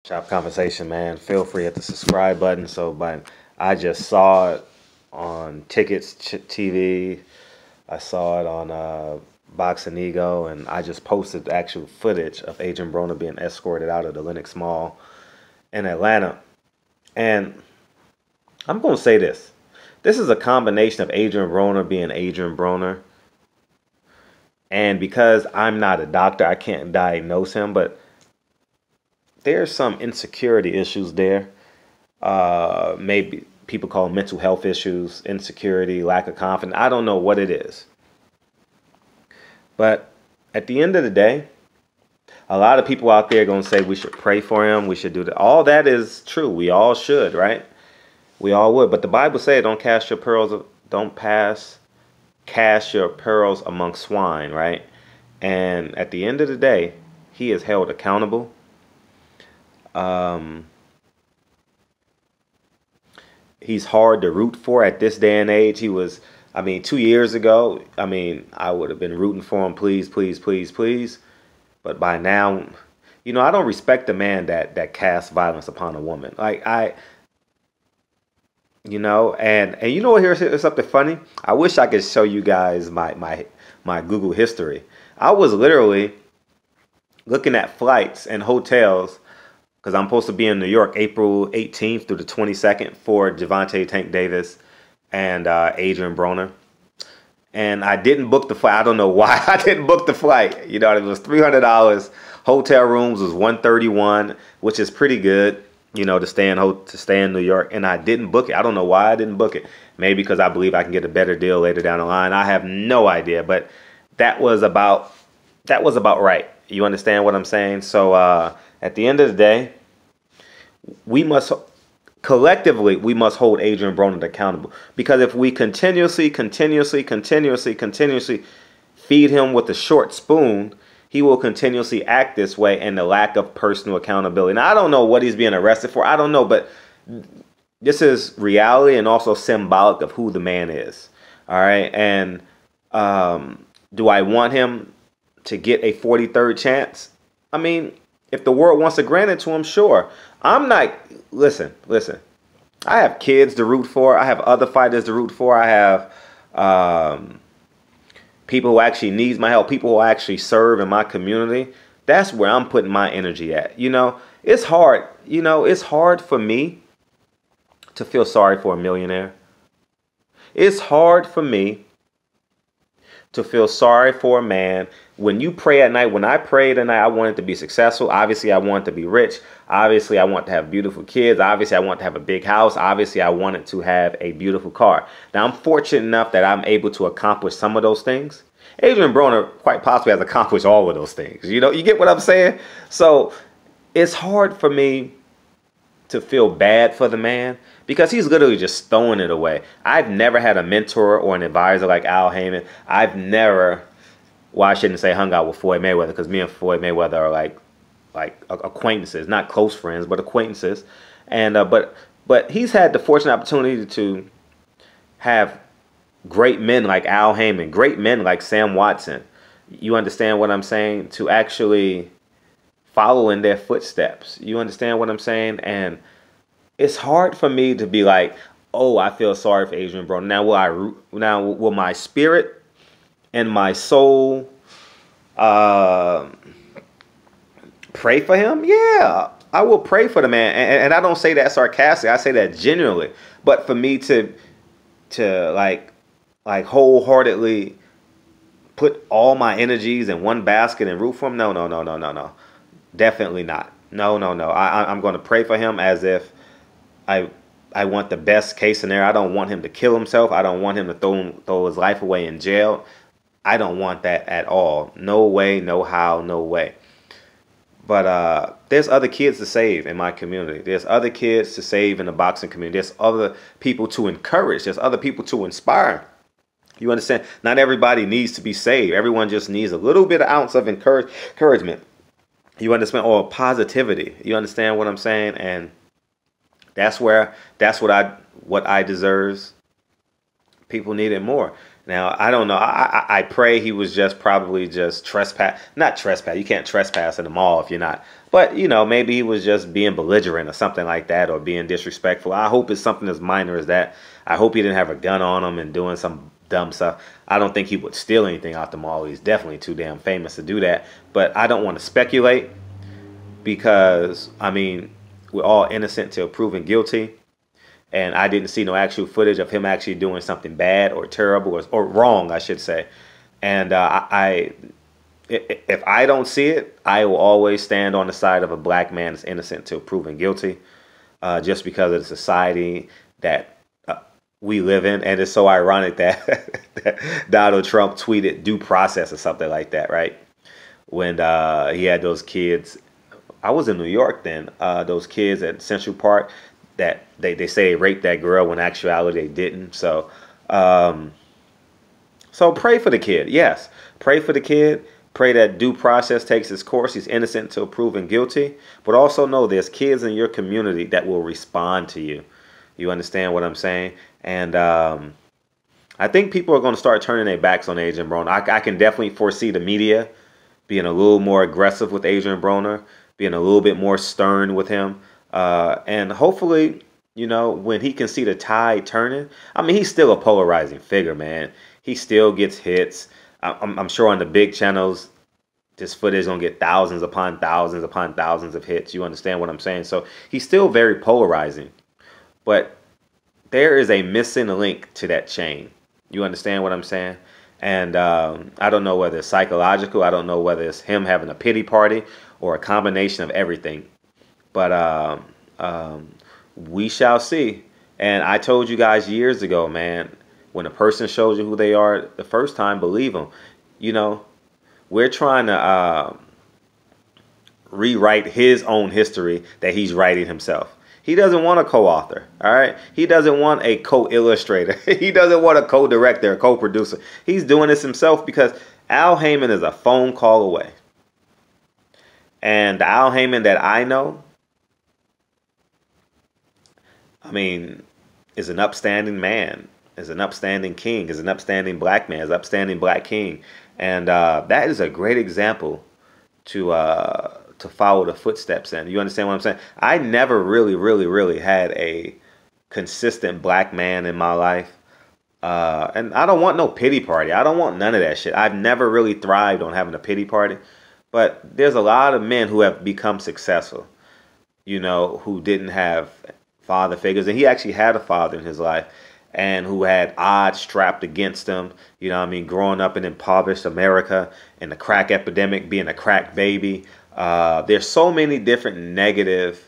Shop Conversation, man. Feel free to hit the subscribe button. But I just saw it on Tickets TV. I saw it on Box and Ego, and I just posted the actual footage of Adrien Broner being escorted out of the Lenox Mall in Atlanta. And I'm going to say this. This is a combination of Adrien Broner being Adrien Broner. And because I'm not a doctor, I can't diagnose him, but there's some insecurity issues there. Maybe people call them mental health issues, insecurity, lack of confidence. I don't know what it is. But at the end of the day, a lot of people out there are going to say we should pray for him. We should do that. All that is true. We all should, right? We all would. But the Bible says cast your pearls among swine, right? And at the end of the day, he is held accountable. He's hard to root for at this day and age. 2 years ago, I would have been rooting for him, please, please, please, please. But by now, I don't respect a man that casts violence upon a woman. And here's something funny. I wish I could show you guys my Google history. I was literally looking at flights and hotels because I'm supposed to be in New York April 18th through the 22nd for Javante Tank Davis and Adrien Broner. And I didn't book the flight. I don't know why I didn't book the flight. It was $300. Hotel rooms was $131, which is pretty good, to stay in New York. And I didn't book it. I don't know why I didn't book it. Maybe because I believe I can get a better deal later down the line. I have no idea, but that was about right. You understand what I'm saying? So at the end of the day, we must collectively hold Adrien Broner accountable, because if we continuously feed him with a short spoon, he will continuously act this way, and the lack of personal accountability. Now, I don't know what he's being arrested for. I don't know, but this is reality and also symbolic of who the man is. All right. And do I want him to get a 43rd chance? If the world wants to grant it to him, sure. I'm not. Listen. I have kids to root for. I have other fighters to root for. I have people who actually needs my help. People who actually serve in my community. That's where I'm putting my energy at. It's hard. It's hard for me to feel sorry for a millionaire. It's hard for me to feel sorry for a man. When you pray at night, when I prayed at night, I wanted to be successful. Obviously, I wanted to be rich. Obviously, I want to have beautiful kids. Obviously, I want to have a big house. Obviously, I wanted to have a beautiful car. Now, I'm fortunate enough that I'm able to accomplish some of those things. Adrien Broner quite possibly has accomplished all of those things. You get what I'm saying? So it's hard for me to feel bad for the man, because he's literally just throwing it away. I've never had a mentor or an advisor like Al Heyman. I've never, well, I shouldn't say hung out with Floyd Mayweather, because me and Floyd Mayweather are like acquaintances, not close friends, but acquaintances. And but he's had the fortunate opportunity to have great men like Al Heyman, great men like Sam Watson. You understand what I'm saying? To actually follow in their footsteps. You understand what I'm saying? And it's hard for me to be like, oh, I feel sorry for Adrien Broner. Now, will my spirit and my soul pray for him? Yeah, I will pray for the man. And I don't say that sarcastically. I say that genuinely. But for me to like wholeheartedly put all my energies in one basket and root for him, no. Definitely not. No. I'm going to pray for him as if I want the best case scenario. I don't want him to kill himself. I don't want him to throw his life away in jail. I don't want that at all. No way, no how, no way. But there's other kids to save in my community. There's other kids to save in the boxing community. There's other people to encourage. There's other people to inspire. You understand? Not everybody needs to be saved. Everyone just needs a little bit of ounce of encouragement. You understand? Or positivity. You understand what I'm saying? And that's what I deserve. People need it more. Now, I don't know. I pray he was just probably just trespass. Not trespass. You can't trespass in the mall if you're not. But, you know, maybe he was just being belligerent or something like that, or being disrespectful. I hope it's something as minor as that. I hope he didn't have a gun on him and doing some dumb stuff. I don't think he would steal anything out the mall. He's definitely too damn famous to do that. But I don't want to speculate because, I mean, we're all innocent till proven guilty. And I didn't see no actual footage of him actually doing something bad or terrible or wrong, I should say. And if I don't see it, I will always stand on the side of a black man that's innocent till proven guilty, just because of the society that we live in. And it's so ironic that, that Donald Trump tweeted due process or something like that, right? When he had those kids. I was in New York then, those kids at Central Park that they say they raped that girl when actuality they didn't. So so pray for the kid. Yes, pray for the kid. Pray that due process takes its course. He's innocent until proven guilty. But also know there's kids in your community that will respond to you. You understand what I'm saying? And I think people are going to start turning their backs on Adrien Broner. I can definitely foresee the media being a little more aggressive with Adrien Broner, being a little bit more stern with him. And hopefully, you know, when he can see the tide turning, I mean, he's still a polarizing figure, man. He still gets hits. I'm sure on the big channels, this footage is going to get thousands upon thousands of hits. You understand what I'm saying? So he's still very polarizing. But there is a missing link to that chain. You understand what I'm saying? And I don't know whether it's psychological. I don't know whether it's him having a pity party or a combination of everything. But we shall see. And I told you guys years ago, man, when a person shows you who they are the first time, believe them. You know, we're trying to rewrite his own history that he's writing himself. He doesn't want a co-author, all right? He doesn't want a co-illustrator. He doesn't want a co-director, a co-producer. He's doing this himself because Al Heyman is a phone call away. And the Al Heyman that I know, I mean, is an upstanding man, is an upstanding king, is an upstanding black man, is an upstanding black king. And that is a great example to follow the footsteps in. You understand what I'm saying? I never really had a consistent black man in my life. And I don't want no pity party. I don't want none of that shit. I've never really thrived on having a pity party. But there's a lot of men who have become successful, you know, who didn't have father figures. And he actually had a father in his life and who had odds strapped against him. You know what I mean? Growing up in impoverished America and the crack epidemic, being a crack baby. There's so many different negative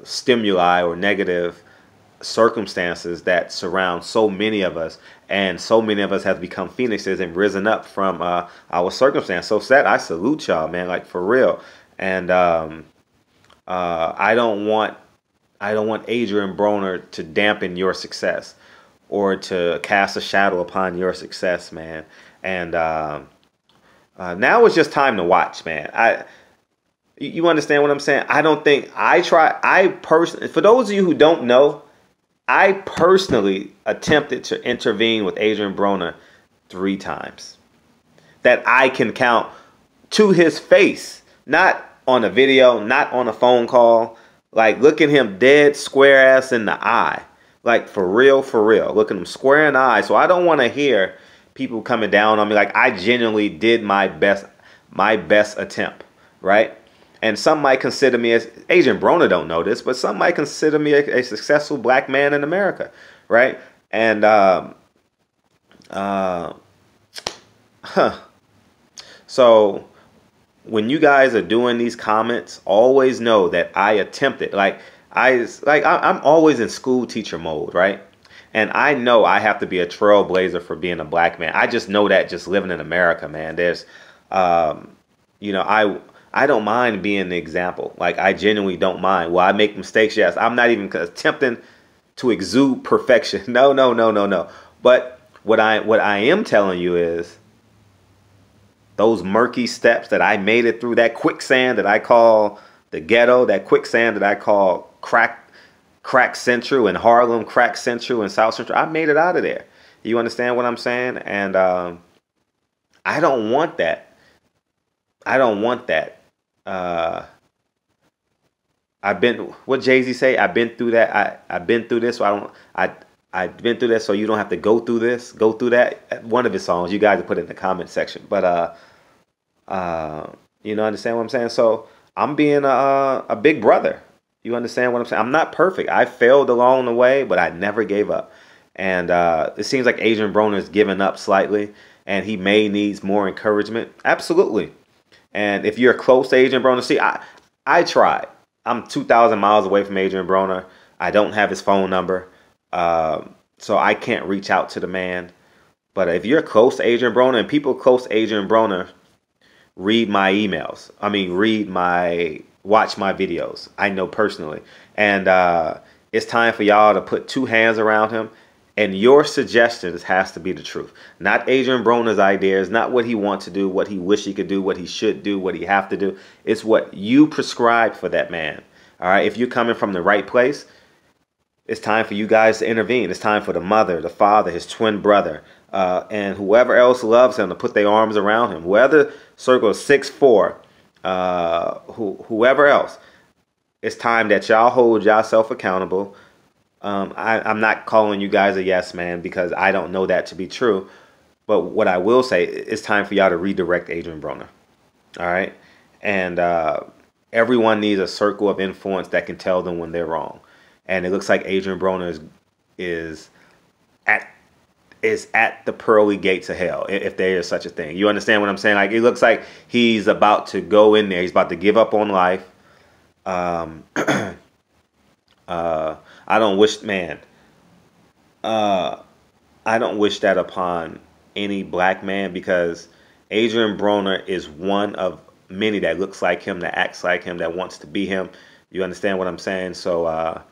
stimuli or negative circumstances that surround so many of us, and so many of us have become phoenixes and risen up from our circumstance. So sad. I salute y'all, man, like for real. And I don't want Adrien Broner to dampen your success or to cast a shadow upon your success, man. And now it's just time to watch, man. You understand what I'm saying? I don't think for those of you who don't know, I personally attempted to intervene with Adrien Broner 3 times that I can count to his face, not on a video, not on a phone call, like looking him dead square ass in the eye, like for real, looking him square in the eye. So I don't want to hear people coming down on me. Like I genuinely did my best attempt, right? And some might consider me, as Adrien Broner don't know this, but some might consider me a successful black man in America, right? And so when you guys are doing these comments, always know that I attempted. I'm always in school teacher mode, right? And I know I have to be a trailblazer for being a black man. I just know that just living in America, man. There's, you know, I don't mind being the example. Like, I genuinely don't mind. Will I make mistakes? Yes. I'm not even attempting to exude perfection. No. But what I am telling you is those murky steps that I made it through, that quicksand that I call the ghetto, that quicksand that I call crack Crack Central in Harlem, Crack Central in South Central. I made it out of there. You understand what I'm saying? And I don't want that. I don't want that. I've been, what Jay-Z say? I've been through that. I've been through this. So I've been through this, so you don't have to go through this, go through that. One of his songs, you guys put it in the comment section. But you know, understand what I'm saying? So I'm being a big brother. You understand what I'm saying? I'm not perfect. I failed along the way, but I never gave up. And it seems like Adrien Broner is giving up slightly, and he may needs more encouragement. Absolutely. And if you're close to Adrien Broner, see, I tried. I'm 2,000 miles away from Adrien Broner. I don't have his phone number, so I can't reach out to the man. But if you're close to Adrien Broner, and people close to Adrien Broner read my emails. I mean, watch my videos. I know personally. And it's time for y'all to put two hands around him. And your suggestions has to be the truth. Not Adrien Broner's ideas, not what he wants to do, what he wish he could do, what he should do, what he have to do. It's what you prescribe for that man. All right. If you're coming from the right place, it's time for you guys to intervene. It's time for the mother, the father, his twin brother, and whoever else loves him to put their arms around him. Whoever circle 6'4", whoever else, it's time that y'all hold yourself accountable. I'm not calling you guys a yes man because I don't know that to be true. But what I will say, it's time for y'all to redirect Adrien Broner. All right. And everyone needs a circle of influence that can tell them when they're wrong. And it looks like Adrien Broner is at the pearly gates of hell, if there is such a thing. You understand what I'm saying? Like, it looks like he's about to go in there. He's about to give up on life. I don't wish, man. I don't wish that upon any black man, because Adrien Broner is one of many that looks like him, that acts like him, that wants to be him. You understand what I'm saying? So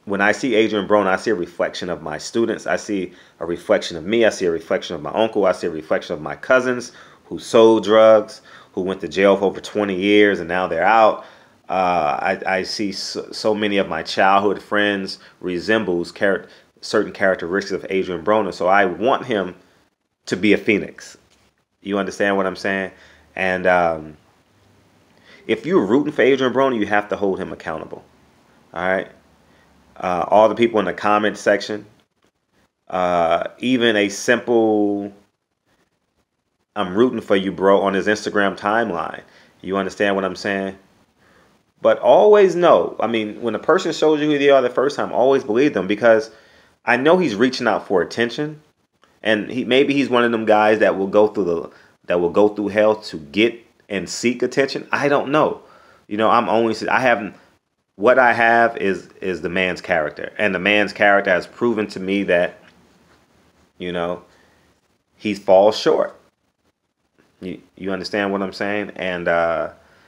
when I see Adrien Broner, I see a reflection of my students. I see a reflection of me. I see a reflection of my uncle. I see a reflection of my cousins who sold drugs, who went to jail for over 20 years and now they're out. I see so many of my childhood friends resembles certain characteristics of Adrien Broner. So I want him to be a phoenix. You understand what I'm saying? And if you're rooting for Adrien Broner, you have to hold him accountable. All right. All the people in the comment section, even a simple "I'm rooting for you, bro" on his Instagram timeline. You understand what I'm saying? But always know, I mean, when a person shows you who they are the first time, always believe them, because I know he's reaching out for attention, and maybe he's one of them guys that will go through hell to get and seek attention. I don't know. You know, what I have is the man's character, and the man's character has proven to me that, you know, he falls short. You understand what I'm saying? And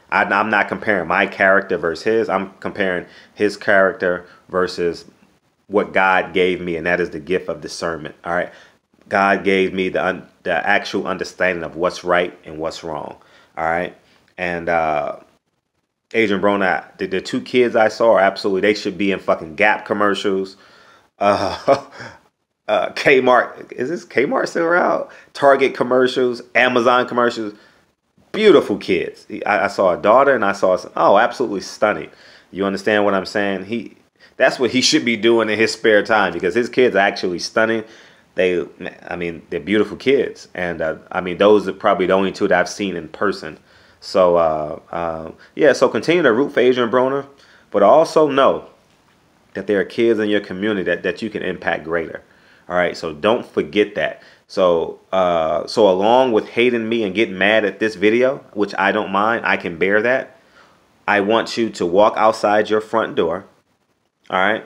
I'm not comparing my character versus his. I'm comparing his character versus what God gave me, and that is the gift of discernment. All right, God gave me the actual understanding of what's right and what's wrong. All right, and Adrien Broner, the two kids I saw are absolutely, they should be in fucking Gap commercials. Kmart, is this Kmart still around? Target commercials, Amazon commercials. Beautiful kids. I saw a daughter and I saw absolutely stunning. You understand what I'm saying? That's what he should be doing in his spare time, because his kids are actually stunning. They're beautiful kids, and I mean, those are probably the only two that I've seen in person. So yeah, so continue to root for Adrien Broner, but also know that there are kids in your community that you can impact greater. All right, so don't forget that. So along with hating me and getting mad at this video, which I don't mind, I can bear that. I want you to walk outside your front door. All right.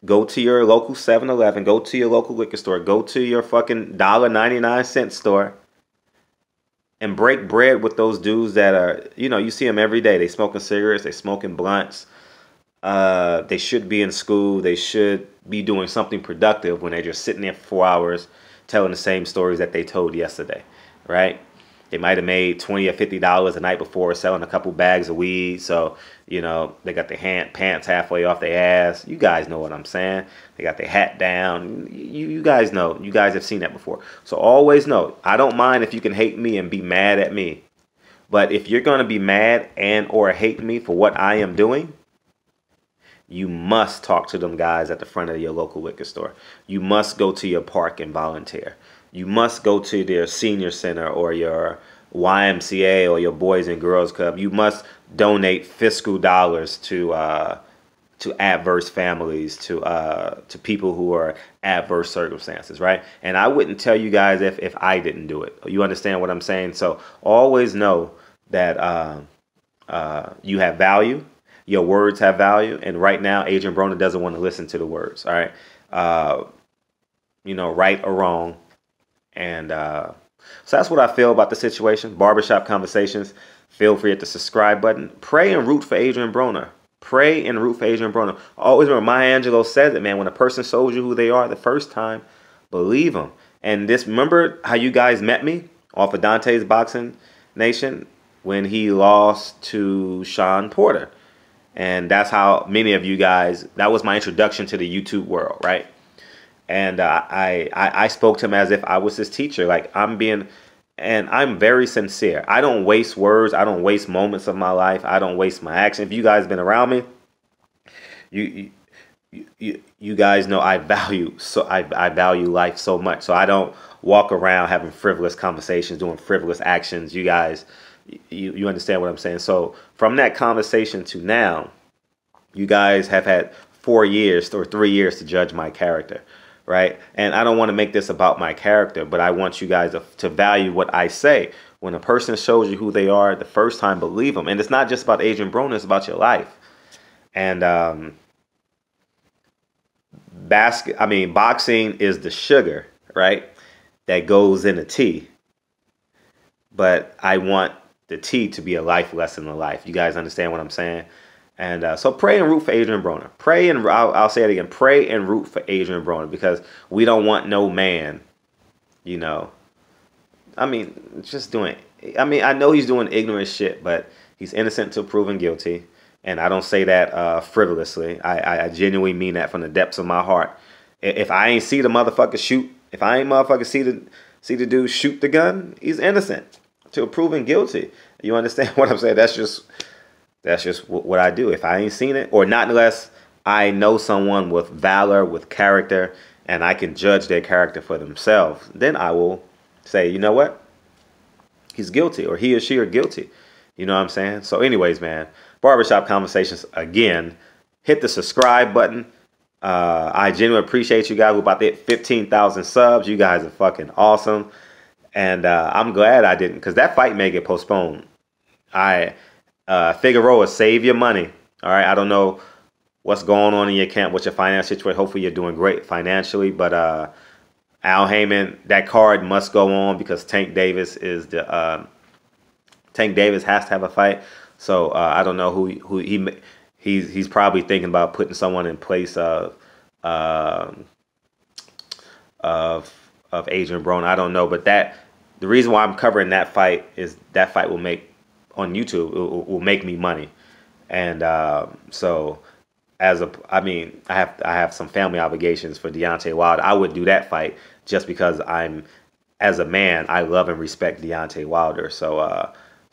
Go to your local 7-Eleven, go to your local liquor store, go to your fucking $1.99 store, and break bread with those dudes that are, you know, you see them every day. They smoking cigarettes, they smoking blunts. They should be in school. They should be doing something productive when they're just sitting there for 4 hours telling the same stories that they told yesterday, right? They might have made $20 or $50 the night before selling a couple bags of weed. So, you know, they got their pants halfway off their ass. You guys know what I'm saying. They got their hat down. You guys know. You guys have seen that before. So always know, I don't mind if you can hate me and be mad at me. But if you're going to be mad and or hate me for what I am doing, you must talk to them guys at the front of your local liquor store. You must go to your park and volunteer. You must go to their senior center or your YMCA or your Boys and Girls Club. You must donate fiscal dollars to adverse families, to people who are adverse circumstances, right? And I wouldn't tell you guys if I didn't do it. You understand what I'm saying? So always know that you have value. Your words have value. And right now, Adrien Broner doesn't want to listen to the words, all right? You know, right or wrong. And so that's what I feel about the situation. Barbershop Conversations. Feel free to hit the subscribe button. Pray and root for Adrien Broner. Pray and root for Adrien Broner. Always remember, Maya Angelou says it, man. When a person shows you who they are the first time, believe them. And this, remember how you guys met me off of Dante's Boxing Nation when he lost to Sean Porter. And that's how many of you guys, that was my introduction to the YouTube world, right? And I spoke to him as if I was his teacher. Like and I'm very sincere. I don't waste words. I don't waste moments of my life. I don't waste my action. If you guys been around me, you guys know I value life so much. So I don't walk around having frivolous conversations, doing frivolous actions. You guys, you understand what I'm saying? So from that conversation to now, you guys have had 4 years or 3 years to judge my character. Right. And I don't want to make this about my character, but I want you guys to value what I say. When a person shows you who they are the first time, believe them. And it's not just about Adrien Broner, it's about your life. And boxing is the sugar, right, that goes in the tea. But I want the tea to be a life lesson in life. You guys understand what I'm saying? And so pray and root for Adrien Broner. Pray and I'll say it again. Pray and root for Adrien Broner, because we don't want no man, you know. I mean, just doing. I mean, I know he's doing ignorant shit, but he's innocent until proven guilty. And I don't say that frivolously. I genuinely mean that from the depths of my heart. If I ain't see the motherfucker shoot, if I ain't motherfucker see the dude shoot the gun, he's innocent until proven guilty. You understand what I'm saying? That's just what I do. If I ain't seen it, or not unless I know someone with valor, with character, and I can judge their character for themselves, then I will say, you know what? He's guilty, or he or she are guilty. You know what I'm saying? So anyways, man, Barbershop Conversations, again, hit the subscribe button. I genuinely appreciate you guys. We're about to hit 15,000 subs. You guys are fucking awesome. And I'm glad I didn't, because that fight may get postponed. Figueroa, save your money. All right. I don't know what's going on in your camp, what's your financial situation. Hopefully you're doing great financially. But Al Heyman, that card must go on, because Tank Davis is Tank Davis has to have a fight. So I don't know who he's probably thinking about putting someone in place of Adrien Broner. I don't know, but the reason why I'm covering that fight is that fight will make on YouTube, it will make me money. And so I have some family obligations for Deontay Wilder. I would do that fight just because as a man, I love and respect Deontay Wilder. So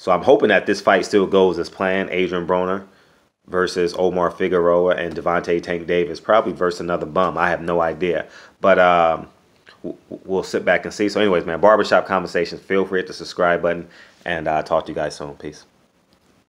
I'm hoping that this fight still goes as planned. Adrien Broner versus Omar Figueroa, and Devontae Tank Davis, probably versus another bum. I have no idea. But we'll sit back and see. So anyways, man, Barbershop Conversations, feel free to hit the subscribe button, and I'll talk to you guys soon. Peace.